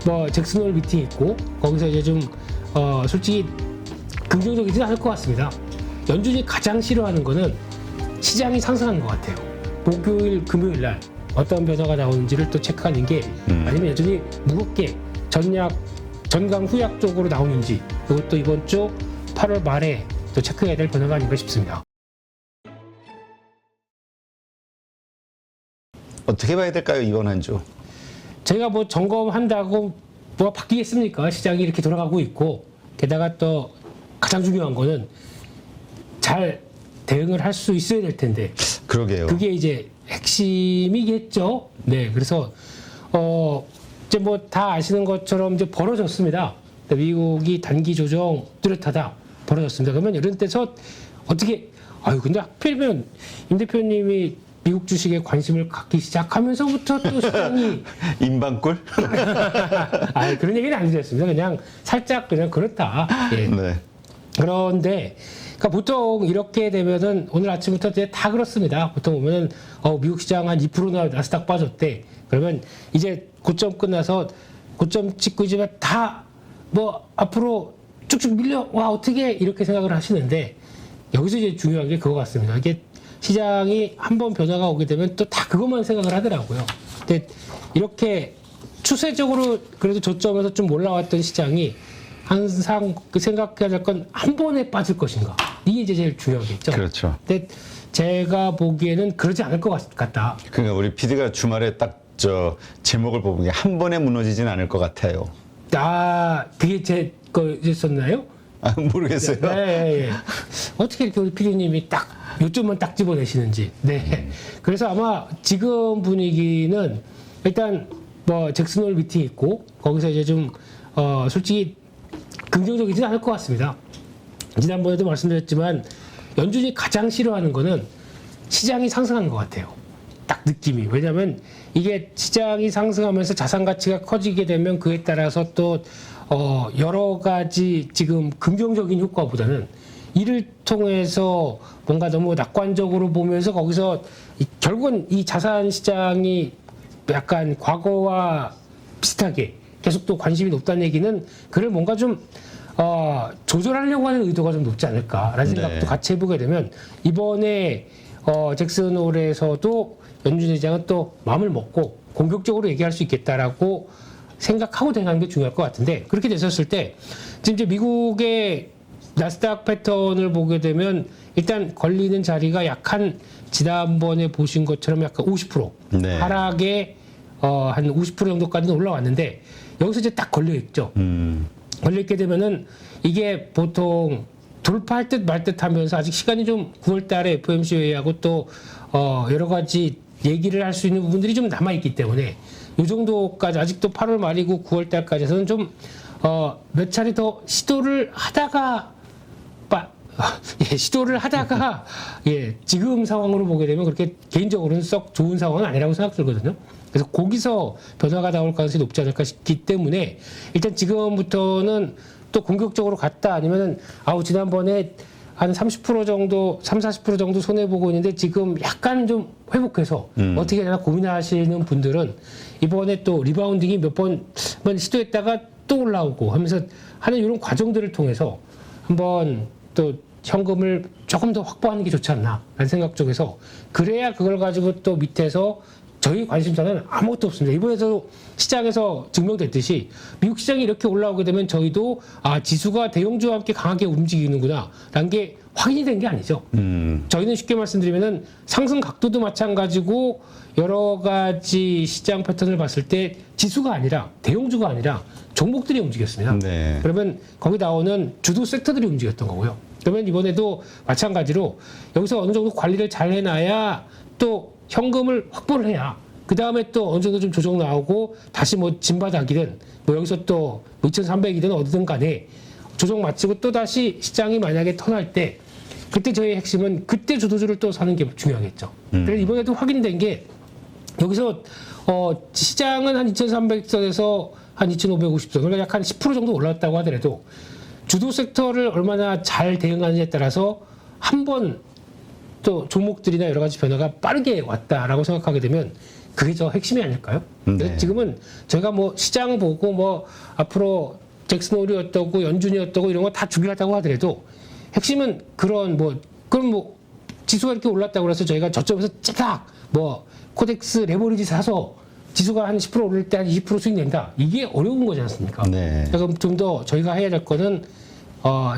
뭐 잭슨홀 미팅이 있고 거기서 이제 좀 솔직히 긍정적이지는 않을 것 같습니다. 연준이 가장 싫어하는 거는 시장이 상승하는 것 같아요. 목요일, 금요일 날 어떤 변화가 나오는지를 또 체크하는 게 아니면 연준이 무겁게 전강 후약 쪽으로 나오는지 이것도 이번 주 8월 말에 또 체크해야 될 변화가 아닌가 싶습니다. 어떻게 봐야 될까요, 이번 한 주? 저희가 뭐 점검한다고 뭐가 바뀌겠습니까? 시장이 이렇게 돌아가고 있고 게다가 또 가장 중요한 거는 잘 대응을 할 수 있어야 될 텐데 그러게요. 그게 이제 핵심이겠죠. 네, 그래서 이제 뭐 다 아시는 것처럼 이제 벌어졌습니다. 미국이 단기 조정 뚜렷하다 벌어졌습니다. 그러면 이런 데서 어떻게 근데 하필이면 임 대표님이 미국 주식에 관심을 갖기 시작하면서부터 또 시장이 인방꿀? 그런 얘기는 안 드렸습니다. 그냥 살짝 그냥 그렇다. 예. 네. 그런데 그러니까 보통 이렇게 되면은 오늘 아침부터 이제 다 그렇습니다. 보통 보면은 미국 시장 한 2%나 나스닥 빠졌대. 그러면 이제 고점 끝나서 고점 찍고 이제 다 뭐 앞으로 쭉쭉 밀려 와 어떻게 이렇게 생각을 하시는데 여기서 이제 중요한 게 그거 같습니다. 이게 시장이 한번 변화가 오게 되면 또 다 그것만 생각을 하더라고요. 근데 이렇게 추세적으로 그래도 저점에서 좀 올라왔던 시장이 항상 생각해야 될 건 한 번에 빠질 것인가. 이게 이제 제일 중요하겠죠. 그렇죠. 근데 제가 보기에는 그러지 않을 것 같다. 그러니까 우리 PD가 주말에 딱 제목을 뽑은 게 한 번에 무너지진 않을 것 같아요. 그게 제 거였었나요? 모르겠어요. 네. 어떻게 이렇게 우리 PD님이 딱 요점만 딱 집어내시는지. 네. 그래서 아마 지금 분위기는 일단 뭐 잭슨홀 미팅이 있고 거기서 이제 좀 솔직히 긍정적이지는 않을 것 같습니다. 지난번에도 말씀드렸지만 연준이 가장 싫어하는 거는 시장이 상승하는 것 같아요. 딱 느낌이. 왜냐하면 이게 시장이 상승하면서 자산 가치가 커지게 되면 그에 따라서 또 여러 가지 지금 긍정적인 효과보다는 이를 통해서 뭔가 너무 낙관적으로 보면서 거기서 결국은 이 자산 시장이 약간 과거와 비슷하게 계속 또 관심이 높다는 얘기는 그를 뭔가 좀 조절하려고 하는 의도가 좀 높지 않을까라는 생각도 같이 해보게 되면 이번에 잭슨홀에서도 연준 의장은 또 마음을 먹고 공격적으로 얘기할 수 있겠다라고 생각하고 대응하는 게 중요할 것 같은데 그렇게 됐었을 때 지금 이제 미국의 나스닥 패턴을 보게 되면 일단 걸리는 자리가 약한 지난번에 보신 것처럼 약간 50% 네. 하락에 한 50% 정도까지는 올라왔는데 여기서 이제 딱 걸려 있죠. 걸려 있게 되면은 이게 보통 돌파할 듯 말 듯 하면서 아직 시간이 좀 9월 달에 FOMC 회의하고 또 여러 가지 얘기를 할 수 있는 부분들이 좀 남아 있기 때문에 이 정도까지 아직도 8월 말이고 9월 달까지는 좀 몇 차례 더 시도를 하다가 지금 상황으로 보게 되면 그렇게 개인적으로는 썩 좋은 상황은 아니라고 생각 들거든요. 그래서 거기서 변화가 나올 가능성이 높지 않을까 싶기 때문에 일단 지금부터는 또 공격적으로 갔다 아니면은 지난번에 한 30% 정도, 30-40% 정도 손해보고 있는데 지금 약간 좀 회복해서 어떻게 되나 고민하시는 분들은 이번에 또 리바운딩이 몇 번 시도했다가 또 올라오고 하면서 하는 이런 과정들을 통해서 한번 또 현금을 조금 더 확보하는 게 좋지 않나라는 생각 쪽에서 그래야 그걸 가지고 또 밑에서 저희 관심사는 아무것도 없습니다. 이번에도 시장에서 증명됐듯이 미국 시장이 이렇게 올라오게 되면 저희도 지수가 대형주와 함께 강하게 움직이는구나 라는 게 확인이 된 게 아니죠. 저희는 쉽게 말씀드리면은 상승 각도도 마찬가지고 여러 가지 시장 패턴을 봤을 때 지수가 아니라 대형주가 아니라 종목들이 움직였습니다. 네. 그러면 거기 나오는 주도 섹터들이 움직였던 거고요. 그러면 이번에도 마찬가지로 여기서 어느 정도 관리를 잘 해놔야 또 현금을 확보를 해야 그 다음에 또 어느 정도 좀 조정 나오고 다시 뭐 진바닥이든 뭐 여기서 또 2,300이든 어디든 간에 조정 마치고 또 다시 시장이 만약에 턴할 때 그때 저희 핵심은 그때 주도주를 또 사는 게 중요하겠죠. 그래서 이번에도 확인된 게 여기서 시장은 한 2,300선에서 한 2,550선 그러니까 약 한 10% 정도 올랐다고 하더라도 주도 섹터를 얼마나 잘 대응하느냐에 따라서 한 번 또 종목들이나 여러 가지 변화가 빠르게 왔다라고 생각하게 되면 그게 저 핵심이 아닐까요? 네. 지금은 저희가 뭐 시장 보고 뭐 앞으로 잭슨홀이 어떠고 연준이 어떠고 이런 거 다 중요하다고 하더라도 핵심은 그런 뭐 그럼 뭐 지수가 이렇게 올랐다고 그래서 저희가 저점에서 찌딱 뭐 코덱스 레버리지 사서 지수가 한 10% 오를 때 한 20% 수익 낸다. 이게 어려운 거지 않습니까? 네. 그럼 좀 더 저희가 해야 될 거는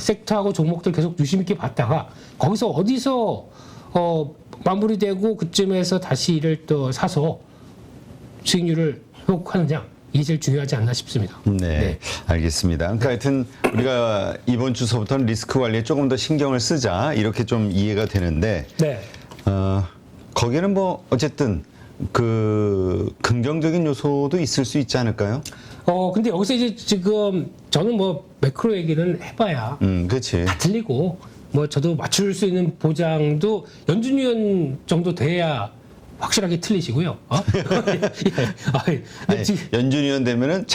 섹터하고 종목들 계속 유심 있게 봤다가 거기서 어디서 마무리되고 그쯤에서 다시 이를 또 사서 수익률을 회복하느냐 이게 제일 중요하지 않나 싶습니다. 네, 알겠습니다. 그러니까 하여튼 우리가 이번 주서부터는 리스크 관리에 조금 더 신경을 쓰자 이렇게 좀 이해가 되는데 네. 거기에는 뭐 어쨌든 그 긍정적인 요소도 있을 수 있지 않을까요? 근데 여기서 이제 지금 저는 뭐 매크로 얘기는 해봐야 그렇지. 다 틀리고 뭐 저도 맞출 수 있는 보장도 연준 위원 정도 돼야 확실하게 틀리시고요. 예. 아니, 지금 연준 위원 되면은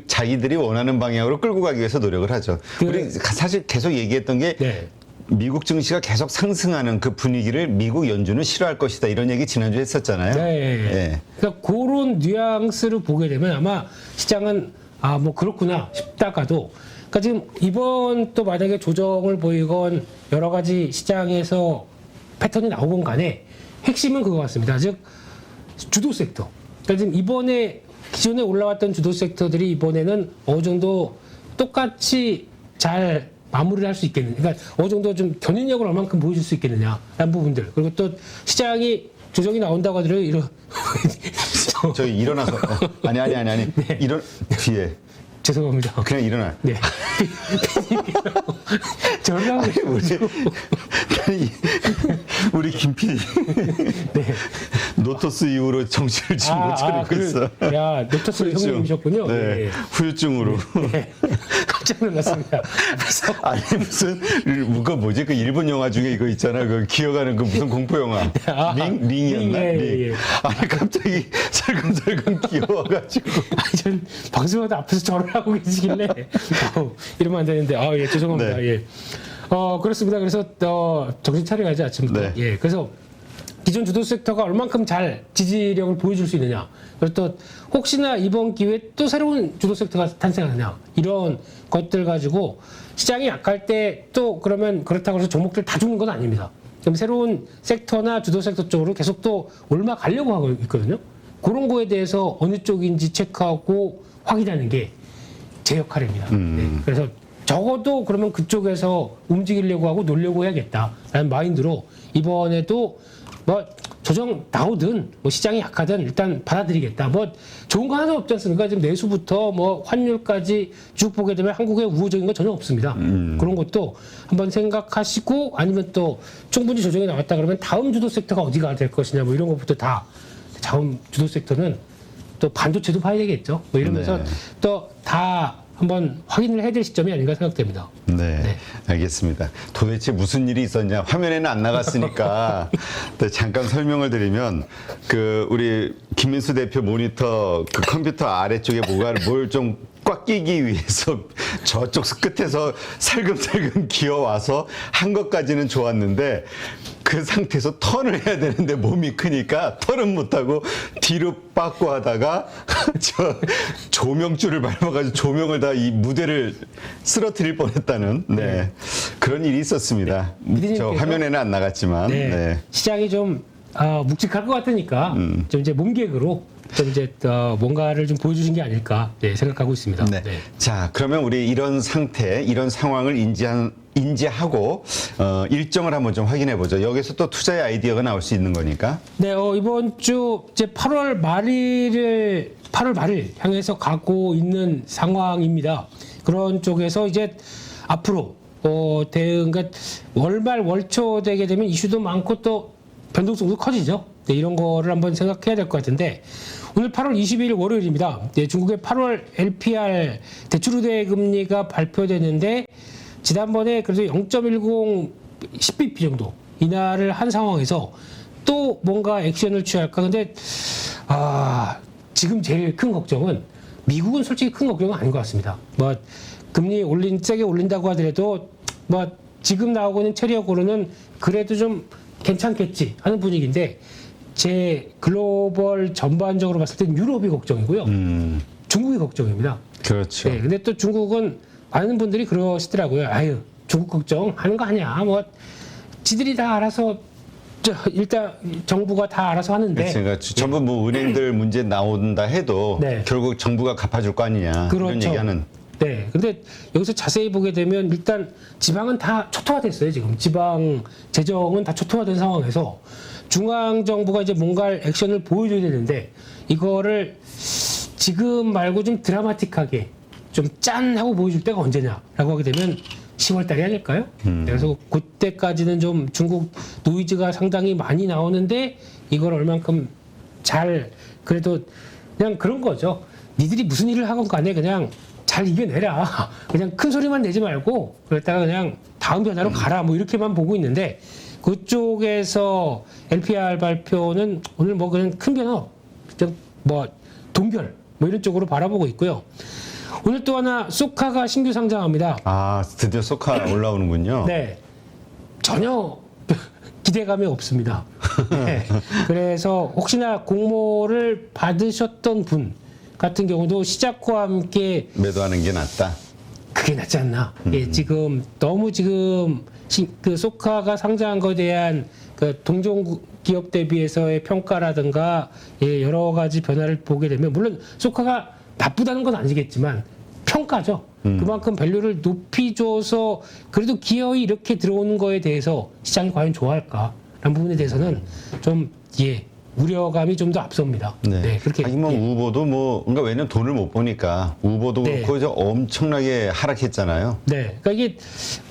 자기들이 원하는 방향으로 끌고 가기 위해서 노력을 하죠. 우리 사실 계속 얘기했던 게 네. 미국 증시가 계속 상승하는 그 분위기를 미국 연준은 싫어할 것이다 이런 얘기 지난주에 했었잖아요. 네. 예. 그러니까 그런 뉘앙스를 보게 되면 아마 시장은 뭐 그렇구나 싶다가도 그러니까 지금 이번 또 만약에 조정을 보이건 여러 가지 시장에서 패턴이 나오건 간에 핵심은 그거 같습니다. 즉 주도 섹터. 그러니까 지금 이번에 기존에 올라왔던 주도 섹터들이 이번에는 어느 정도 똑같이 잘 마무리를 할 수 있겠느냐. 그러니까 어느 정도 좀 견인력을 얼만큼 보여줄 수 있겠느냐라는 부분들. 그리고 또 시장이 조정이 나온다고 하더라도 이런 저기 일어나서 아니 네. 이런 뒤에 죄송합니다. 그냥 일어나. 네. 저랑 우리 김 PD 네. 노토스 이후로 정신을 지금 못 차리고 있어. 야, 노토스 후유증. 형님이셨군요. 네, 네. 후유증으로. 네. 깜짝 놀랐습니다. 그래서 아니 무슨 그거 뭐지 그 일본 영화 중에 이거 있잖아 그 기어가는 그 무슨 공포 영화 링이었나 예, 링. 예. 아니 갑자기 설금설금 기어와가지고 아니, 전 방송하다 앞에서 절을 하고 계시길래 이러면 안 되는데 예, 죄송합니다. 네. 예. 그렇습니다. 그래서 정신 차려야지 아침부터. 네. 예. 그래서 기존 주도 섹터가 얼만큼 잘 지지력을 보여줄 수 있느냐. 그리고 또 혹시나 이번 기회에 또 새로운 주도 섹터가 탄생하느냐. 이런 것들 가지고 시장이 약할 때 또 그러면 그렇다고 해서 종목들 다 죽는 건 아닙니다. 그럼 새로운 섹터나 주도 섹터 쪽으로 계속 또 올라 가려고 하고 있거든요. 그런 거에 대해서 어느 쪽인지 체크하고 확인하는 게 제 역할입니다. 네. 그래서 적어도 그러면 그쪽에서 움직이려고 하고 놀려고 해야겠다라는 마인드로 이번에도 뭐 조정 나오든 뭐 시장이 약하든 일단 받아들이겠다. 뭐 좋은 거 하나도 없지 않습니까? 지금 내수부터 뭐 환율까지 쭉 보게 되면 한국에 우호적인 건 전혀 없습니다. 그런 것도 한번 생각하시고 아니면 또 충분히 조정이 나왔다 그러면 다음 주도 섹터가 어디가 될 것이냐 뭐 이런 것부터 다 다음 주도 섹터는 또 반도체도 봐야 되겠죠. 뭐 이러면서 네. 또 다 한번 확인을 해야 될 시점이 아닌가 생각됩니다. 네, 알겠습니다. 도대체 무슨 일이 있었냐? 화면에는 안 나갔으니까 네, 잠깐 설명을 드리면 그 우리 김민수 대표 모니터 그 컴퓨터 아래쪽에 뭘 좀 꽉 끼기 위해서 저쪽 끝에서 살금살금 기어와서 한 것까지는 좋았는데 그 상태에서 턴을 해야 되는데 몸이 크니까 턴은 못하고 뒤로 빠꾸 하다가 저 조명줄을 밟아가지고 조명을 다 이 무대를 쓰러뜨릴 뻔했다는 네. 그런 일이 있었습니다. 저 PD님께서 화면에는 안 나갔지만 네. 네. 시장이 좀 묵직할 것 같으니까 좀 이제 몸개그로 좀 이제 뭔가를 좀 보여주신 게 아닐까 생각하고 있습니다. 네. 자, 그러면 우리 이런 상태, 이런 상황을 인지하고 일정을 한번 좀 확인해 보죠. 여기서 또 투자의 아이디어가 나올 수 있는 거니까. 네, 이번 주 이제 8월 말일 향해서 가고 있는 상황입니다. 그런 쪽에서 이제 앞으로 대응, 그러니까 월말 월초 되게 되면 이슈도 많고 또 변동성도 커지죠. 네, 이런 거를 한번 생각해야 될 것 같은데 오늘 8월 22일 월요일입니다. 네, 중국의 8월 LPR 대출우대 금리가 발표되는데 지난번에 그래도 0.10 10bp 정도 인하를 한 상황에서 또 뭔가 액션을 취할까? 근데 지금 제일 큰 걱정은 미국은 솔직히 큰 걱정은 아닌 것 같습니다. 뭐 금리 세게 올린다고 하더라도 뭐 지금 나오고 있는 체리어고로는 그래도 좀 괜찮겠지 하는 분위기인데 제 글로벌 전반적으로 봤을 땐 유럽이 걱정이고요. 중국이 걱정입니다. 그렇죠. 네, 근데 또 중국은 많은 분들이 그러시더라고요. 아유, 중국 걱정하는 거 아니야. 뭐 지들이 다 알아서 일단 정부가 다 알아서 하는데. 그러니까 전부 뭐 은행들 문제 나온다 해도 네. 결국 정부가 갚아줄 거 아니냐 그렇죠. 이런 얘기하는. 네, 근데 여기서 자세히 보게 되면 일단 지방은 다 초토화됐어요. 지금 지방 재정은 다 초토화된 상황에서 중앙 정부가 이제 뭔가 액션을 보여줘야 되는데 이거를 지금 말고 좀 드라마틱하게 좀 짠 하고 보여줄 때가 언제냐라고 하게 되면 10월 달이 아닐까요? 그래서 그때까지는 좀 중국 노이즈가 상당히 많이 나오는데 이걸 얼만큼 잘 그래도 그냥 그런 거죠. 니들이 무슨 일을 하건 간에 그냥 잘 이겨내라. 그냥 큰 소리만 내지 말고 그랬다가 그냥 다음 변화로 가라. 뭐 이렇게만 보고 있는데 그쪽에서 NPR 발표는 오늘 뭐 그냥 큰 변화, 뭐 동결 뭐 이런 쪽으로 바라보고 있고요. 오늘 또 하나 소카가 신규 상장합니다. 아, 드디어 소카 올라오는군요. 네, 전혀 기대감이 없습니다. 네, 그래서 혹시나 공모를 받으셨던 분 같은 경우도 시작과 함께 매도하는 게 낫다. 그게 낫지 않나. 예, 지금 너무 지금 그 소카가 상장한 것에 대한 그 동종 기업 대비해서의 평가라든가 예, 여러 가지 변화를 보게 되면 물론 소카가 나쁘다는 건 아니겠지만 평가죠. 그만큼 밸류를 높이 줘서 그래도 기어이 이렇게 들어오는 거에 대해서 시장이 과연 좋아할까라는 부분에 대해서는 좀 예. 우려감이 좀 더 앞섭니다. 네. 그렇게. 하긴 뭐 예. 우보도 뭐 그러니까 왜냐면 돈을 못 보니까 우보도 네. 그렇고 이제 엄청나게 하락했잖아요. 네. 그러니까 이게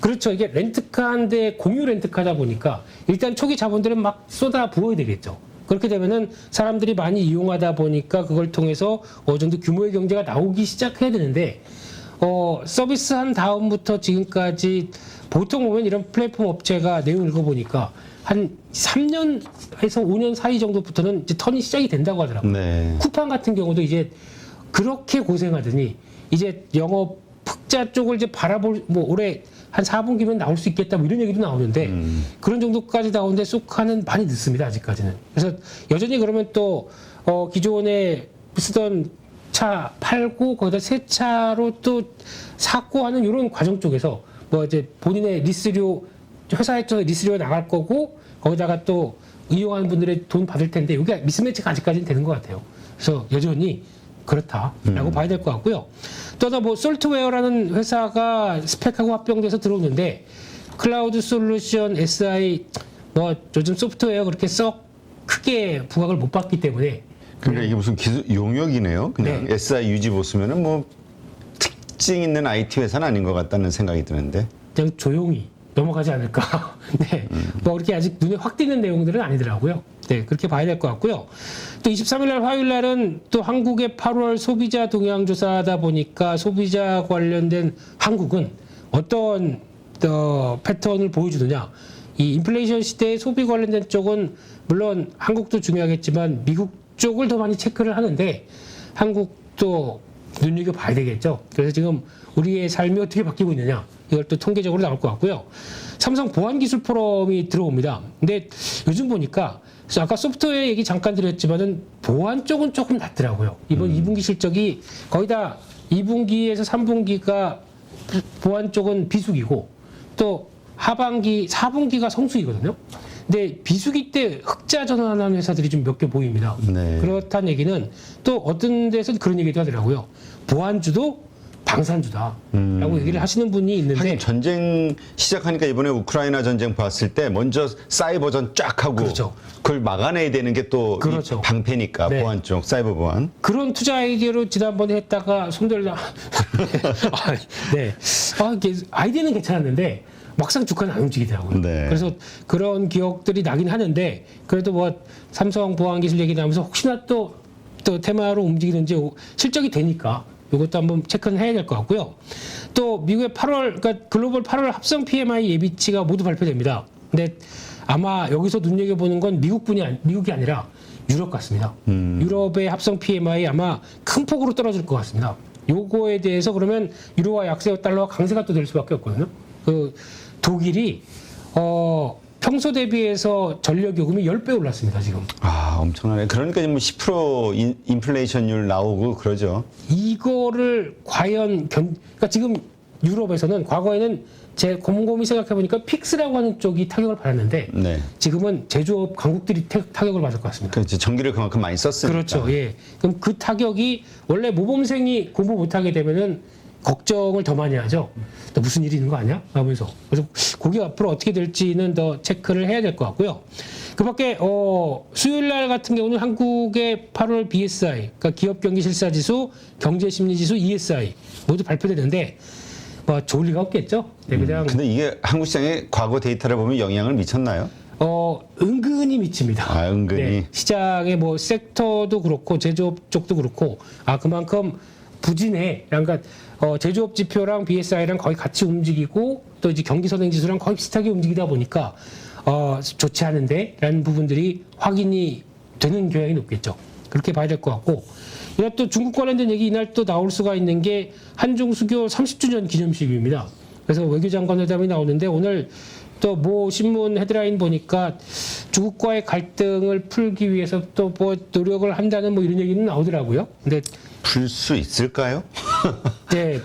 그렇죠. 이게 렌트카인데 공유 렌트카다 보니까 일단 초기 자본들은 막 쏟아 부어야 되겠죠. 그렇게 되면은 사람들이 많이 이용하다 보니까 그걸 통해서 어느 정도 규모의 경제가 나오기 시작해야 되는데 서비스한 다음부터 지금까지 보통 보면 이런 플랫폼 업체가 내용 읽어보니까 한 3년에서 5년 사이 정도부터는 이제 턴이 시작이 된다고 하더라고요. 네. 쿠팡 같은 경우도 이제 그렇게 고생하더니 이제 영업 흑자 쪽을 이제 바라볼 뭐 올해 한 4분기면 나올 수 있겠다 뭐 이런 얘기도 나오는데 그런 정도까지 나오는데 소카는 많이 늦습니다 아직까지는. 그래서 여전히 그러면 또 기존에 쓰던 차 팔고 거기다 새 차로 또 사고 하는 이런 과정 쪽에서 뭐 이제 본인의 리스료 회사에서 리스료가 나갈 거고 거기다가 또 이용하는 분들의 돈 받을 텐데 이게 미스매치가 아직까지는 되는 것 같아요. 그래서 여전히 그렇다라고 봐야 될 것 같고요. 또 하나 뭐 솔트웨어라는 회사가 스펙하고 합병돼서 들어오는데 클라우드 솔루션 SI 뭐 요즘 소프트웨어 그렇게 썩 크게 부각을 못 받기 때문에 그러니까 이게 무슨 기술 용역이네요. 그냥 네. SI 유지 보시면은 뭐 특징 있는 IT 회사는 아닌 것 같다는 생각이 드는데. 그냥 조용히 넘어가지 않을까. 네. 뭐 그렇게 아직 눈에 확 띄는 내용들은 아니더라고요. 네. 그렇게 봐야 될 것 같고요. 또 23일 날 화요일 날은 또 한국의 8월 소비자 동향 조사하다 보니까 소비자 관련된 한국은 어떤 패턴을 보여주느냐. 이 인플레이션 시대에 소비 관련된 쪽은 물론 한국도 중요하겠지만 미국 쪽을 더 많이 체크를 하는데 한국도 눈여겨봐야 되겠죠. 그래서 지금 우리의 삶이 어떻게 바뀌고 있느냐 이걸 또 통계적으로 나올 것 같고요. 삼성 보안기술 포럼이 들어옵니다. 근데 요즘 보니까 아까 소프트웨어 얘기 잠깐 드렸지만은 보안 쪽은 조금 낮더라고요. 이번 2분기 실적이 거의 다 2분기에서 3분기가 보안 쪽은 비수기고 또 하반기 4분기가 성수기거든요. 근데 비수기 때 흑자 전환하는 회사들이 좀 몇 개 보입니다. 네. 그렇다는 얘기는 또 어떤 데서는 그런 얘기도 하더라고요. 보안주도 방산주다라고 얘기를 하시는 분이 있는데 하긴 전쟁 시작하니까 이번에 우크라이나 전쟁 봤을 때 먼저 사이버전 쫙 하고 그렇죠. 그걸 막아내야 되는 게 또 그렇죠. 방패니까 네. 보안 쪽 사이버 보안. 그런 투자 아이디어로 지난번에 했다가 손들다. 네. 이게 아이디어는 괜찮았는데 막상 주가는 안 움직이더라고요. 네. 그래서 그런 기억들이 나긴 하는데 그래도 뭐 삼성 보안기술 얘기 나오면서 혹시나 또 테마로 움직이는지 실적이 되니까 이것도 한번 체크는 해야 될 것 같고요. 또 미국의 8월, 그러니까 글로벌 8월 합성 PMI 예비치가 모두 발표됩니다. 근데 아마 여기서 눈여겨보는 건 미국이 아니라 유럽 같습니다. 유럽의 합성 PMI 아마 큰 폭으로 떨어질 것 같습니다. 요거에 대해서 그러면 유로와 약세 달러와 강세가 또 될 수밖에 없거든요. 그 독일이 평소 대비해서 전력 요금이 10배 올랐습니다, 지금. 아, 와, 엄청나네. 그러니까 뭐 10% 인플레이션율 나오고 그러죠. 이거를 과연 그러니까 지금 유럽에서는 과거에는 제 곰곰이 생각해보니까 픽스라고 하는 쪽이 타격을 받았는데 네. 지금은 제조업 강국들이 타격을 받을 것 같습니다. 그렇지. 전기를 그만큼 많이 썼으니까. 그렇죠. 예. 그럼 그 타격이 원래 모범생이 공부 못하게 되면은 걱정을 더 많이 하죠. 또 무슨 일이 있는 거 아니야? 하면서. 그래서 그게 앞으로 어떻게 될지는 더 체크를 해야 될 것 같고요. 그 밖에, 수요일 날 같은 경우는 한국의 8월 BSI, 그러니까 기업 경기 실사 지수, 경제 심리 지수 ESI 모두 발표되는데, 뭐, 좋을 리가 없겠죠? 네, 그냥. 근데 이게 한국 시장에 과거 데이터를 보면 영향을 미쳤나요? 은근히 미칩니다. 아, 은근히. 네, 시장의 뭐 섹터도 그렇고 제조업 쪽도 그렇고 그만큼 부진해. 그러니까 제조업 지표랑 BSI랑 거의 같이 움직이고 또 이제 경기 선행 지수랑 거의 비슷하게 움직이다 보니까 좋지 않은데라는 부분들이 확인이 되는 경향이 높겠죠. 그렇게 봐야 될 것 같고. 이날 또 중국 관련된 얘기 이날 또 나올 수가 있는 게 한중 수교 30주년 기념식입니다. 그래서 외교장관 회담이 나오는데 오늘 또 뭐 신문 헤드라인 보니까 중국과의 갈등을 풀기 위해서 또 뭐 노력을 한다는 뭐 이런 얘기는 나오더라고요. 근데 풀 수 있을까요? 네,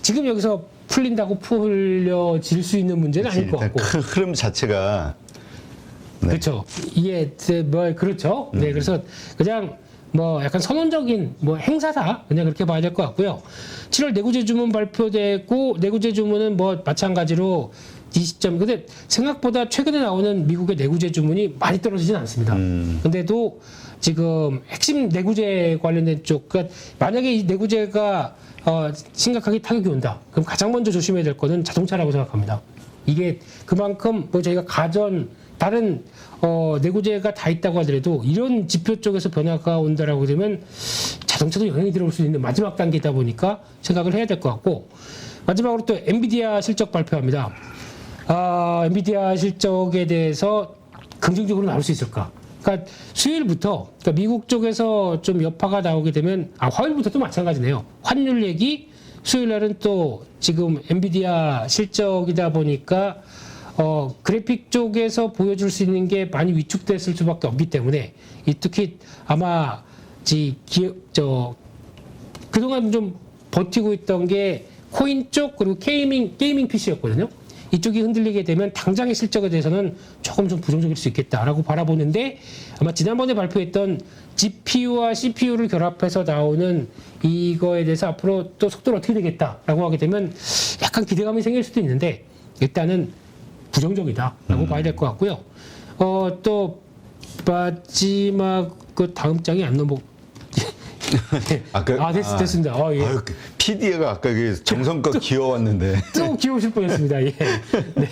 지금 여기서 풀린다고 풀려질 수 있는 문제는 아닐 것 일단 같고. 그 흐름 자체가 네. 그렇죠. 이게 뭐 그렇죠. 네, 그래서 그냥 뭐 약간 선언적인 뭐 행사다 그냥 그렇게 봐야 될 것 같고요. 7월 내구재 주문 발표되고 내구재 주문은 뭐 마찬가지로 이 시점 근데 생각보다 최근에 나오는 미국의 내구재 주문이 많이 떨어지진 않습니다. 근데도 지금 핵심 내구재 관련된 쪽 그러니까 만약에 이 내구재가 심각하게 타격이 온다. 그럼 가장 먼저 조심해야 될 거는 자동차라고 생각합니다. 이게 그만큼 뭐 저희가 다른 내구재가 다 있다고 하더라도 이런 지표 쪽에서 변화가 온다라고 되면 자동차도 영향이 들어올 수 있는 마지막 단계이다 보니까 생각을 해야 될 것 같고 마지막으로 또 엔비디아 실적 발표합니다. 엔비디아 실적에 대해서 긍정적으로 나올 수 있을까? 그러니까 수요일부터 그러니까 미국 쪽에서 좀 여파가 나오게 되면 화요일부터도 마찬가지네요. 환율 얘기 수요일 날은 또 지금 엔비디아 실적이다 보니까 그래픽 쪽에서 보여줄 수 있는 게 많이 위축됐을 수밖에 없기 때문에 특히 아마 그동안 좀 버티고 있던 게 코인 쪽 그리고 게이밍 PC였거든요. 이쪽이 흔들리게 되면 당장의 실적에 대해서는 조금 좀 부정적일 수 있겠다라고 바라보는데 아마 지난번에 발표했던 GPU와 CPU를 결합해서 나오는 이거에 대해서 앞으로 또 속도를 어떻게 되겠다라고 하게 되면 약간 기대감이 생길 수도 있는데 일단은 부정적이다라고 봐야 될 것 같고요. 또 마지막 그 다음 장이 안 넘어. 됐습니다. 예. PD가 아까 그 정성껏 귀여웠는데 또 귀여우실 뻔했습니다. 예. 네.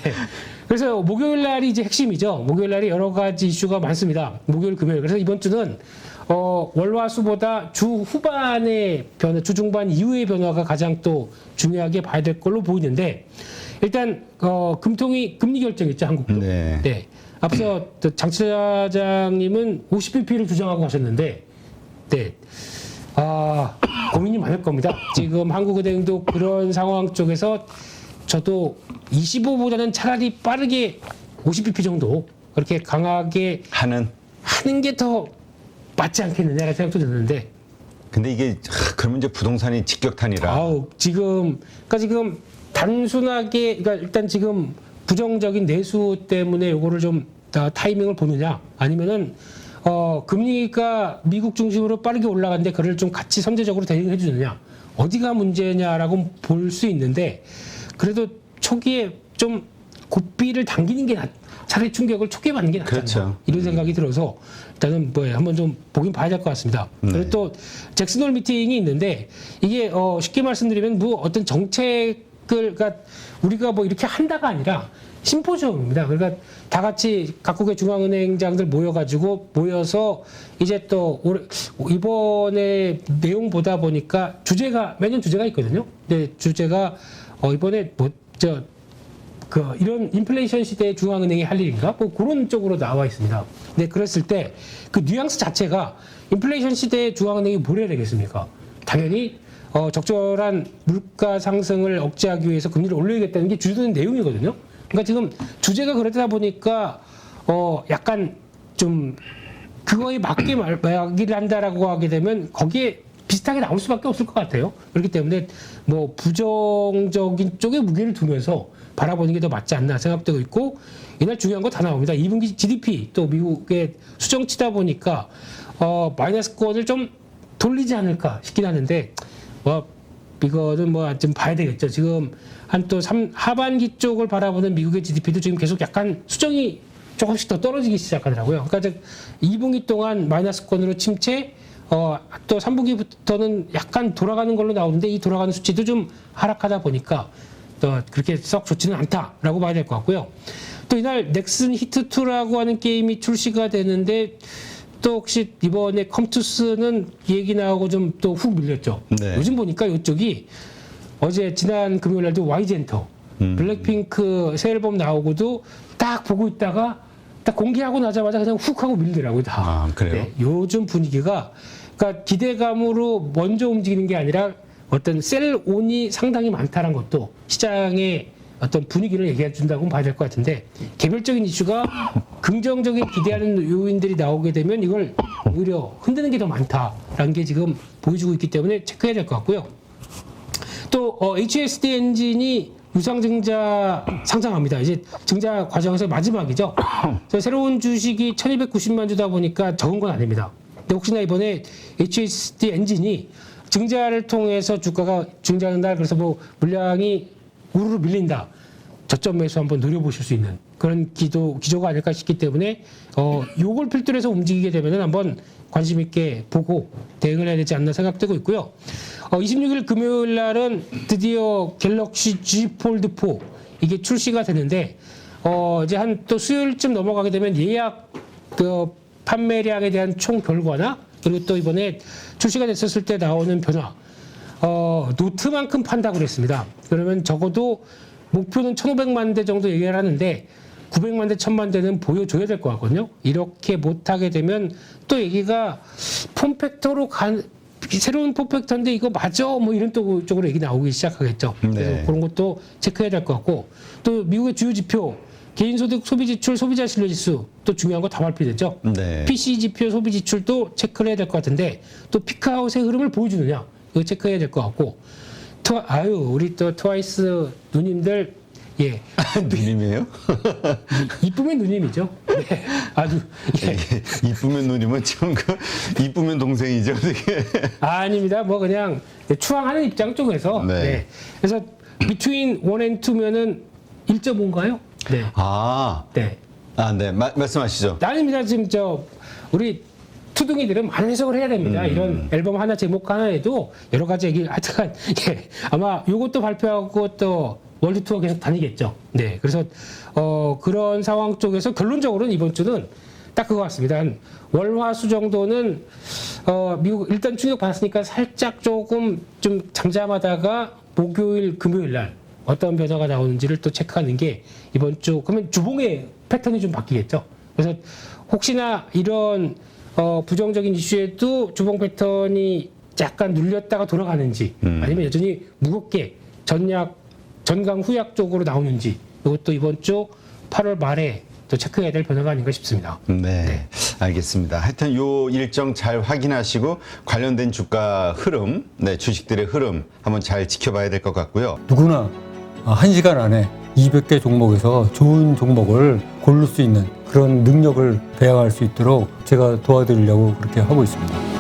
그래서 목요일 날이 이제 핵심이죠. 목요일 날이 여러 가지 이슈가 많습니다. 목요일, 금요일. 그래서 이번 주는 월화수보다 주 후반의 변화, 주 중반 이후의 변화가 가장 또 중요하게 봐야 될 걸로 보이는데 일단 금통위 금리 결정했죠 한국도. 네. 네. 앞서 장 차장님은 50bp를 주장하고 가셨는데, 네. 고민이 많을 겁니다. 지금 한국은행도 그런 상황 쪽에서 저도 25보다는 차라리 빠르게 50bp 정도 그렇게 강하게 하는 게 더 맞지 않겠느냐라는 생각도 드는데. 근데 이게 그러면 이제 부동산이 직격탄이라. 지금 단순하게 그러니까 일단 지금 부정적인 내수 때문에 요거를 좀 타이밍을 보느냐 아니면은 금리가 미국 중심으로 빠르게 올라가는데 그걸 좀 같이 선제적으로 대응해 주느냐 어디가 문제냐라고 볼 수 있는데 그래도 초기에 좀 고삐를 당기는 게 차라리 충격을 초기에 받는 게 낫지 않나 그렇죠. 이런 생각이 들어서 일단은 한번 좀 보긴 봐야 될 것 같습니다. 네. 그리고 또 잭슨홀 미팅이 있는데 이게 쉽게 말씀드리면 뭐 어떤 정책을 그러니까 우리가 뭐 이렇게 한다가 아니라 심포지엄입니다. 그러니까 다 같이 각국의 중앙은행장들 모여서 이제 또 이번에 내용 보다 보니까 매년 주제가 있거든요. 근데 주제가 이번에 이런 인플레이션 시대의 중앙은행이 할 일인가? 뭐 그런 쪽으로 나와 있습니다. 근데 그랬을 때 그 뉘앙스 자체가 인플레이션 시대의 중앙은행이 뭘 해야 되겠습니까? 당연히 적절한 물가 상승을 억제하기 위해서 금리를 올려야겠다는 게 주도된 내용이거든요. 그러니까 지금 주제가 그러다 보니까 약간 좀 그거에 맞게 말기를 한다라고 하게 되면 거기에 비슷하게 나올 수밖에 없을 것 같아요. 그렇기 때문에 뭐 부정적인 쪽에 무게를 두면서 바라보는 게 더 맞지 않나 생각되고 있고, 이날 중요한 거 다 나옵니다. 2분기 GDP 또 미국의 수정치다 보니까 마이너스권을 좀 돌리지 않을까 싶긴 하는데, 뭐 이거는 뭐 좀 봐야 되겠죠. 지금 한 또 하반기 쪽을 바라보는 미국의 GDP도 지금 계속 약간 수정이 조금씩 더 떨어지기 시작하더라고요. 그러니까 즉 2분기 동안 마이너스권으로 침체, 또 3분기부터는 약간 돌아가는 걸로 나오는데 이 돌아가는 수치도 좀 하락하다 보니까 또 그렇게 썩 좋지는 않다라고 봐야 될 것 같고요. 또 이날 넥슨 히트2라고 하는 게임이 출시가 되는데, 또 혹시 이번에 컴투스는 얘기 나오고 좀 또 훅 밀렸죠. 네. 요즘 보니까 이쪽이 어제 지난 금요일 날도 Y젠터 블랙핑크 새 앨범 나오고도 딱 보고 있다가 딱 공개하고 나자마자 그냥 훅 하고 밀더라고요. 다. 아, 그래요? 네, 요즘 분위기가 그러니까 기대감으로 먼저 움직이는 게 아니라 어떤 셀온이 상당히 많다는 것도 시장의 어떤 분위기를 얘기해 준다고 봐야 될 것 같은데, 개별적인 이슈가 긍정적인 기대하는 요인들이 나오게 되면 이걸 오히려 흔드는 게 더 많다라는 게 지금 보여주고 있기 때문에 체크해야 될 것 같고요. 또 HSD 엔진이 유상증자 상장합니다. 이제 증자 과정에서 마지막이죠. 그래서 새로운 주식이 1290만 주다 보니까 적은 건 아닙니다. 근데 혹시나 이번에 HSD 엔진이 증자를 통해서 주가가 증자하는 날, 그래서 뭐 물량이 우르르 밀린다, 저점 매수 한번 노려보실 수 있는 그런 기조가 아닐까 싶기 때문에 요걸 필두로 해서 움직이게 되면은 한번 관심 있게 보고 대응을 해야 되지 않나 생각되고 있고요. 26일 금요일 날은 드디어 갤럭시 G 폴드 4 이게 출시가 되는데, 이제 한 또 수요일쯤 넘어가게 되면 예약 판매량에 대한 총 결과나, 그리고 또 이번에 출시가 됐었을 때 나오는 변화, 노트만큼 판다고 그랬습니다. 그러면 적어도 목표는 1,500만 대 정도 얘기를 하는데 900만 대, 1,000만 대는 보여줘야 될 것 같거든요. 이렇게 못하게 되면 또 얘기가 폼팩터로 새로운 폼팩터인데 이거 맞아? 뭐 이런 쪽으로 얘기 나오기 시작하겠죠. 네. 그래서 그런 것도 체크해야 될 것 같고, 또 미국의 주요 지표, 개인소득, 소비지출, 소비자 신뢰지수 또 중요한 거 다 발표됐죠. 네. PC 지표, 소비지출도 체크를 해야 될 것 같은데, 또 피크아웃의 흐름을 보여주느냐 이거 체크해야 될 것 같고, 우리 또 트와이스 누님들, 예. 누님이에요? 이쁘면 누님이죠. 네. 아주, 예. 이쁘면 누님은 지금 이쁘면 동생이죠. 되게. 아닙니다. 뭐 그냥 추앙하는 입장 쪽에서. 네. 네. 그래서 between 1 and 2면은 1.5인가요? 네. 네. 네. 말씀하시죠. 아닙니다. 지금 우리 투둥이들은 많은 해석을 해야 됩니다. 이런 앨범 하나, 제목 하나에도 여러 가지 얘기, 하여튼, 예. 아마 요것도 발표하고 또 월드 투어 계속 다니겠죠. 네. 그래서, 그런 상황 쪽에서 결론적으로는 이번 주는 딱 그거 같습니다. 한 월화수 정도는, 미국 일단 충격 받았으니까 살짝 조금 좀 잠잠하다가 목요일, 금요일 날 어떤 변화가 나오는지를 또 체크하는 게 이번 주, 그러면 주봉의 패턴이 좀 바뀌겠죠. 그래서 혹시나 이런 부정적인 이슈에도 주봉 패턴이 약간 눌렸다가 돌아가는지, 아니면 여전히 무겁게 전강 후약 쪽으로 나오는지, 이것도 이번 주 8월 말에 또 체크해야 될 변화가 아닌가 싶습니다. 네, 알겠습니다. 하여튼 요 일정 잘 확인하시고 관련된 주가 흐름, 네, 주식들의 흐름 한번 잘 지켜봐야 될 것 같고요. 누구나 1시간 안에 200개 종목에서 좋은 종목을 고를 수 있는 그런 능력을 배양할 수 있도록 제가 도와드리려고 그렇게 하고 있습니다.